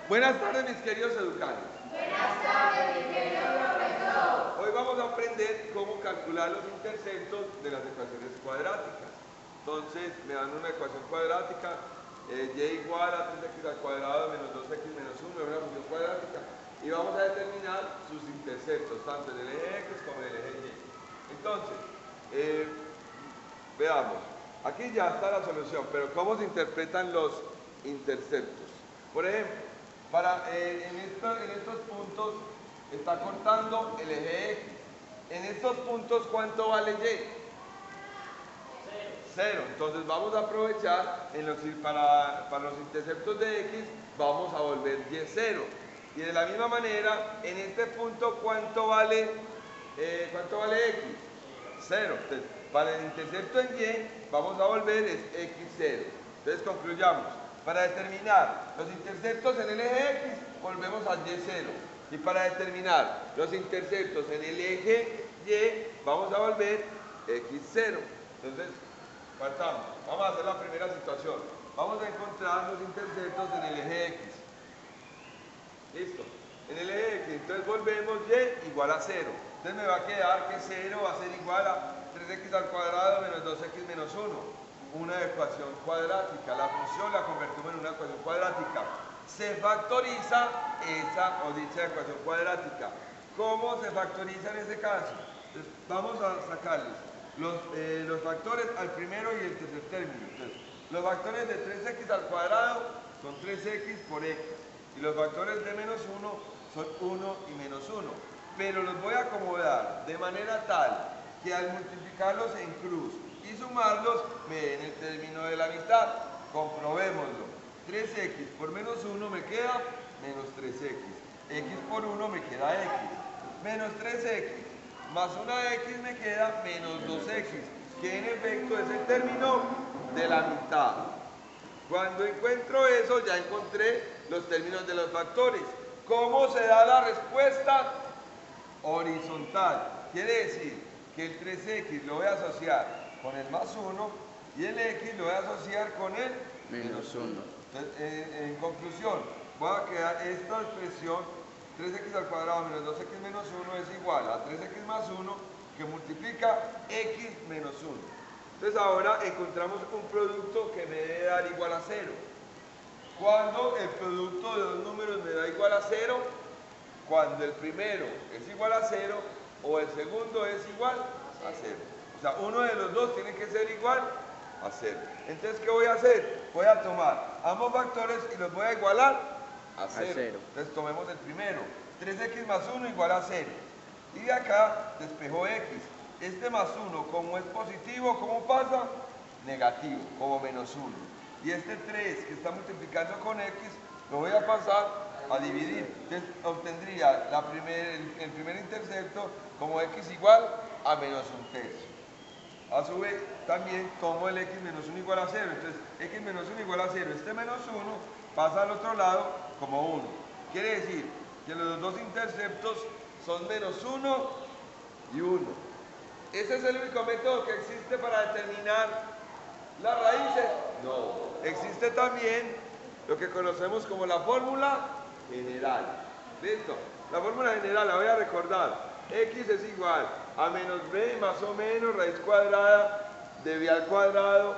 Buenas tardes, mis queridos educandos. Buenas tardes, mi querido profesor. Hoy vamos a aprender cómo calcular los interceptos de las ecuaciones cuadráticas. Entonces, me dan una ecuación cuadrática, y igual a 3x al cuadrado menos 2x menos 1, es una función cuadrática, y vamos a determinar sus interceptos, tanto en el eje X como en el eje Y. Entonces, veamos, aquí ya está la solución, pero ¿cómo se interpretan los interceptos? Por ejemplo, en estos puntos está cortando el eje X. En estos puntos, ¿cuánto vale Y? Cero. Entonces vamos a aprovechar para los interceptos de X, vamos a volver Y cero. Y de la misma manera, en este punto, ¿cuánto vale X? Cero. Entonces, para el intercepto en Y, vamos a volver es X cero. Entonces concluyamos. Para determinar los interceptos en el eje X, volvemos a Y cero. Y para determinar los interceptos en el eje Y, vamos a volver X cero. Entonces, partamos. Vamos a hacer la primera situación. Vamos a encontrar los interceptos en el eje X. Listo. En el eje X, entonces volvemos Y igual a 0. Entonces me va a quedar que 0 va a ser igual a 3x al cuadrado menos 2x menos 1. Una ecuación cuadrática. La función la convertimos en una ecuación cuadrática. Se factoriza esa o dicha ecuación cuadrática. ¿Cómo se factoriza en ese caso? Entonces, vamos a sacarles los factores al primero y el tercer término. Entonces, los factores de 3x al cuadrado son 3x por x. Y los factores de menos 1 son 1 y menos 1. Pero los voy a acomodar de manera tal que al multiplicarlos en cruz y sumarlos me den el término de la mitad. Comprobémoslo. 3x por menos 1 me queda menos 3x. X por 1 me queda x. Menos 3x más una x me queda menos 2x, que en efecto es el término de la mitad. Cuando encuentro eso, ya encontré los términos de los factores. ¿Cómo se da la respuesta? Horizontal. Quiere decir que el 3x lo voy a asociar con el más 1 y el x lo voy a asociar con el menos 1. Entonces, en conclusión, voy a quedar esta expresión 3x al cuadrado menos 2x menos 1 es igual a 3x más 1 que multiplica x menos 1. Entonces ahora encontramos un producto que me debe dar igual a 0. Cuando el producto de dos números me da igual a 0, cuando el primero es igual a 0 o el segundo es igual a 0. O sea, uno de los dos tiene que ser igual a 0. Entonces, ¿qué voy a hacer? Voy a tomar ambos factores y los voy a igualar a 0. Entonces, tomemos el primero. 3x más 1 igual a 0. Y de acá despejo x. Este más 1, como es positivo, ¿cómo pasa? Negativo, como menos 1. Y este 3 que está multiplicando con x, lo voy a pasar a dividir. Entonces obtendría el primer intercepto como x igual a menos 1/3. A su vez, también tomo el x menos 1 igual a 0. Entonces, x menos 1 igual a 0. Este menos 1 pasa al otro lado como 1. Quiere decir que los dos interceptos son menos 1 y 1. ¿Ese es el único método que existe para determinar las raíces? No. Existe también lo que conocemos como la fórmula general. ¿Listo? La fórmula general la voy a recordar. X es igual a menos b más o menos raíz cuadrada de b al cuadrado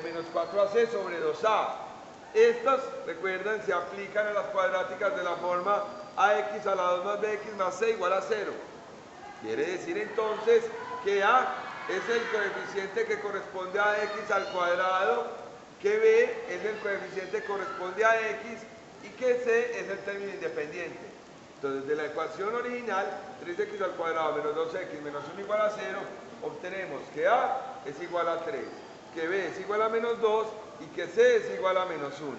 menos 4ac sobre 2a. Estas, recuerden, se aplican a las cuadráticas de la forma ax a la 2 más bx más c igual a 0. Quiere decir entonces que a es el coeficiente que corresponde a x al cuadrado, que b es el coeficiente que corresponde a x y que c es el término independiente. Entonces, de la ecuación original, 3x al cuadrado menos 2x menos 1 igual a 0, obtenemos que a es igual a 3, que b es igual a menos 2 y que c es igual a menos 1.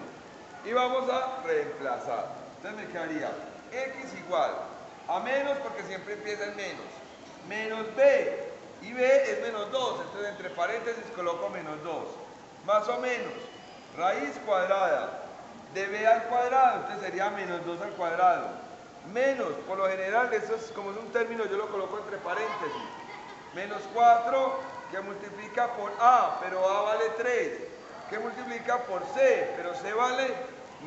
Y vamos a reemplazar. Entonces me quedaría x igual a menos, porque siempre empieza en menos b, y b es menos 2, entonces entre paréntesis coloco menos 2, más o menos, raíz cuadrada de b al cuadrado, entonces sería menos 2 al cuadrado, menos, por lo general, eso es como es un término, yo lo coloco entre paréntesis, menos 4 que multiplica por a, pero a vale 3, que multiplica por c, pero c vale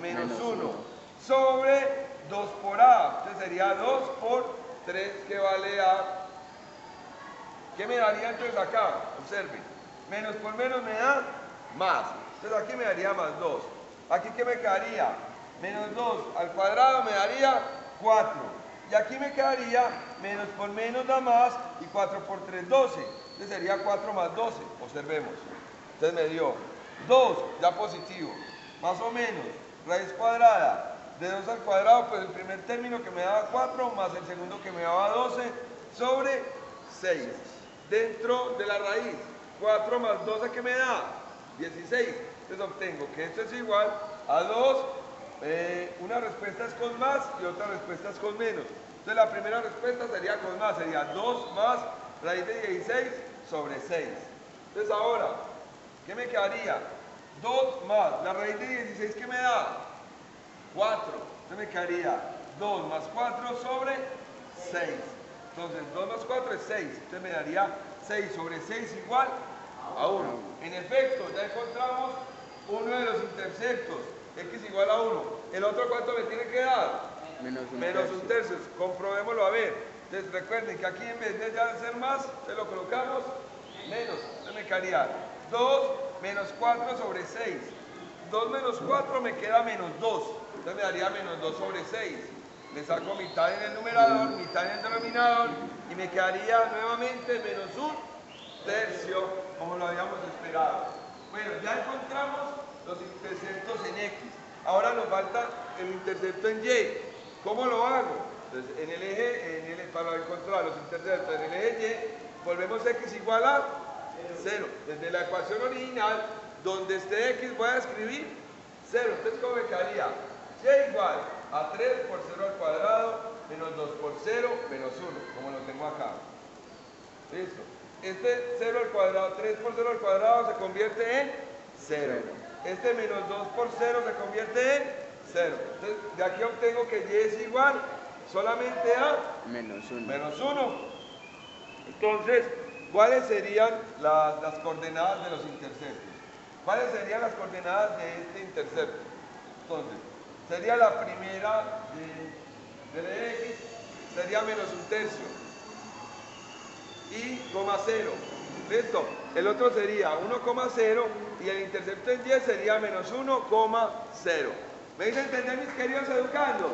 menos 1. sobre 2 por a. Entonces sería 2 por 3 que vale a. ¿Qué me daría entonces acá? Observen. Menos por menos me da más. Entonces aquí me daría más 2. Aquí ¿qué me quedaría? Menos 2 al cuadrado me daría 4. Y aquí me quedaría menos por menos da más y 4 por 3, 12. Entonces sería 4 más 12. Observemos. Entonces me dio 2, ya positivo. Más o menos, raíz cuadrada de 2 al cuadrado, pues el primer término que me daba 4 más el segundo que me daba 12 sobre 6. Dentro de la raíz, 4 más 12 que me da 16. Entonces obtengo que esto es igual a 2. Una respuesta es con más y otra respuesta es con menos. Entonces la primera respuesta sería con más, sería 2 más raíz de 16 sobre 6. Entonces ahora, ¿qué me quedaría? 2 más la raíz de 16 que me da 4. Entonces me quedaría 2 más 4 sobre 6. Entonces 2 más 4 es 6. Entonces me daría 6 sobre 6 igual a 1. En efecto, ya encontramos uno de los interceptos. X igual a 1. ¿El otro cuánto me tiene que dar? Menos un tercio. Comprobémoslo a ver. Entonces recuerden que aquí en vez de ya hacer más, se lo colocamos menos. Entonces me quedaría 2 menos 4 sobre 6. 2 menos 4 me queda menos 2. Entonces me daría menos 2 sobre 6. Le saco mitad en el numerador, mitad en el denominador y me quedaría nuevamente menos un tercio, como lo habíamos esperado. Bueno, ya encontramos los interceptos en X. Ahora nos falta el intercepto en Y. ¿Cómo lo hago? Entonces, en el eje, para encontrar los interceptos en el eje Y, volvemos X igual a 0. Desde la ecuación original, donde esté X, voy a escribir 0. Entonces, ¿cómo me quedaría? Y igual a 3 por 0 al cuadrado, menos 2 por 0, menos 1, como lo tengo acá. ¿Listo? Este 0 al cuadrado, 3 por 0 al cuadrado se convierte en 0. Este menos 2 por 0 se convierte en 0. Entonces, de aquí obtengo que Y es igual solamente a menos 1. Menos 1. Entonces, ¿cuáles serían las coordenadas de los interceptos? ¿Cuáles serían las coordenadas de este intercepto? Entonces, sería la primera de X, sería menos un tercio. Y coma 0. ¿Listo? El otro sería 1,0 y el intercepto en Y sería menos 1,0. ¿Me dicen entender, mis queridos educandos?